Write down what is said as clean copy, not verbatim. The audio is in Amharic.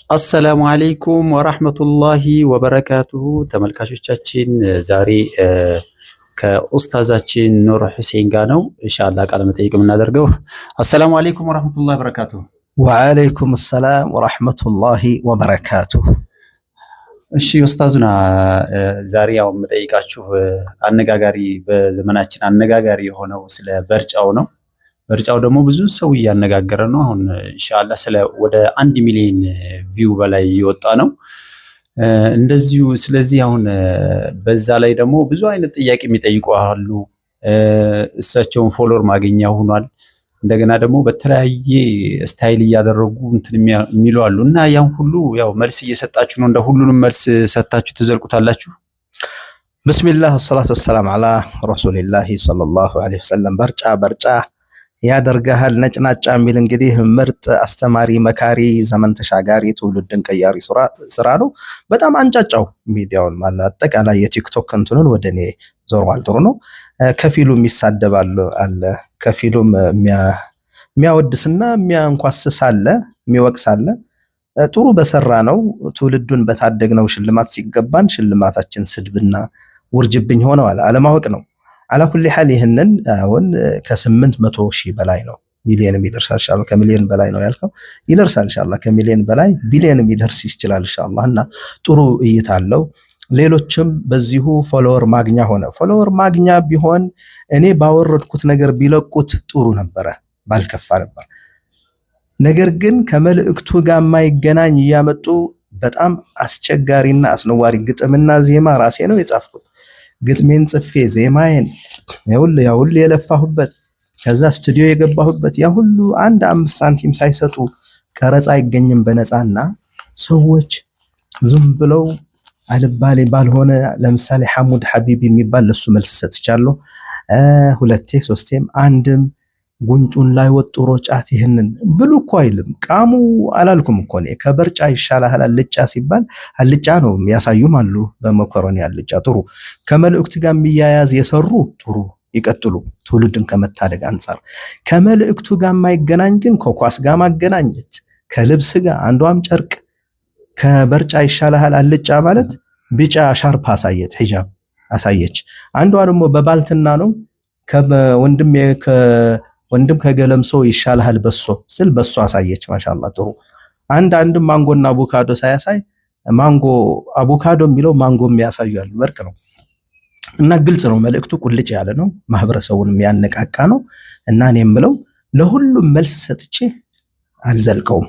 አሰላሙ አለይኩም ወራህመቱላሂ ወበረካቱሁ። ተመልካቾቻችን ዛሬ ከኡስታዛችን ኑር ሁሴን ጋር ነው ኢንሻአላህ ቃለ መጠይቅ የምናደርገው። አሰላሙ አለይኩም ወራህመቱላሂ ወበረካቱሁ። ወአለይኩም ሰላም ወራህመቱላሂ ወበረካቱሁ። እሺ ኡስታዙና ዛሬ ያው የምጠይቃችሁ አነጋጋሪ በዘመናችን አነጋጋሪ የሆነው ስለ በርጫው ነው። በርጫው ደግሞ ብዙ ሰው እያነጋገረ ነው። አሁን ኢንሻአላህ ወደ 1 ሚሊዮን ቪው በላይ የወጣ ነው እንደዚሁ። ስለዚህ አሁን በዛ ላይ ደግሞ ብዙ አይነት ጥያቄ የሚጠይቁ አሉ። እሳቸውን ፎሎወር ማግኛ ሆኗል። እንደገና ደግሞ በተለያየ ስታይል እያደረጉ እንትን የሚሉ አሉ እና ያን ሁሉ ያው መልስ እየሰጣችሁ ነው። እንደ ሁሉንም መልስ ሰጣችሁ ትዘልቁታላችሁ? ቢስሚላህ ወሰላቱ ወሰላም አላ ረሱሊላህ ሰለላሁ ዐለይሂ ወሰለም። በርጫ ያደርጋል ነጭናጫ የሚል እንግዲህ ምርጥ አስተማሪ፣ መካሪ፣ ዘመን ተሻጋሪ፣ ትውልድን ቀያሪ ስራ ነው። በጣም አንጫጫው ሚዲያውን ማለት አጠቃላይ የቲክቶክ እንትኑን ወደ እኔ ዞሯል። ጥሩ ነው። ከፊሉም ይሳደባል አለ፣ ከፊሉም የሚያወድስና የሚያንኳስስ አለ፣ የሚወቅስ አለ። ጥሩ በሰራ ነው ትውልዱን በታደግነው ሽልማት ሲገባን ሽልማታችን ስድብና ውርጅብኝ ሆነዋል። አለማወቅ ነው። አላኩል ሐል ይህንን አሁን ከ800 ሺህ በላይ ነው። ሚሊዮን ይደርሳል ኢንሻአላህ። ከሚሊዮን በላይ ነው ያልከው፣ ይደርሳል ኢንሻአላህ። ከሚሊዮን በላይ ቢሊዮን ይደርስ ይችላል ኢንሻአላህ። እና ጥሩ እይታ አለው። ሌሎችም በዚሁ ፎሎወር ማግኛ ሆነ። ፎሎወር ማግኛ ቢሆን እኔ ባወረድኩት ነገር ቢለቁት ጥሩ ነበረ፣ ባልከፋ ነበር። ነገር ግን ከመልእክቱ ጋር የማይገናኝ እያመጡ በጣም አስቸጋሪና አስነዋሪ ግጥምና ዜማ ራሴ ነው የጻፍኩት። ግጥሜን ጽፌ ዜማዬን ያሁሉ የለፋሁበት ከዛ ስቱዲዮ የገባሁበት ያሁሉ 1 ሳንቲም ሳይሰጡ ቀረጻ አይገኝም በነፃና ሰዎች ዝም ብለው አልባሌ ባልሆነ ለምሳሌ ሐሙድ ሐቢብ የሚባል ለሱ መልስ ሰጥቻለሁ 2 3 አንድም ጉንጩን ላይ ወጥሮ ጫት ይህንን ብሉ እኮ አይልም። ቃሙ አላልኩም እኮ እኔ ከበርጫ ይሻላል አልጫ ሲባል አልጫ ነው የሚያሳዩም አሉ። በመኮሮኒ አልጫ ጥሩ ከመልእክት ጋር የሚያያዝ የሰሩ ጥሩ ይቀጥሉ፣ ትውልድን ከመታደግ አንፃር። ከመልእክቱ ጋር የማይገናኝ ግን ከኳስ ጋር ማገናኘት፣ ከልብስ ጋር አንዷም ጨርቅ ከበርጫ ይሻላል አልጫ ማለት ቢጫ ሻርፕ አሳየት ሂጃብ አሳየች። አንዷ ደግሞ በባልትና ነው ወንድም ከገለምሶ ይሻላል በሶ ስል በሶ አሳየች። ማሻአላህ ጥሩ። አንድም ማንጎና አቮካዶ ሳያሳይ ማንጎ አቮካዶ የሚለው ማንጎ የሚያሳዩ ያሉ ወርቅ ነው። እና ግልጽ ነው መልእክቱ፣ ቁልጭ ያለ ነው፣ ማህበረሰቡን የሚያነቃቃ ነው። እና እኔ የምለው ለሁሉም መልስ ሰጥቼ አልዘልቀውም።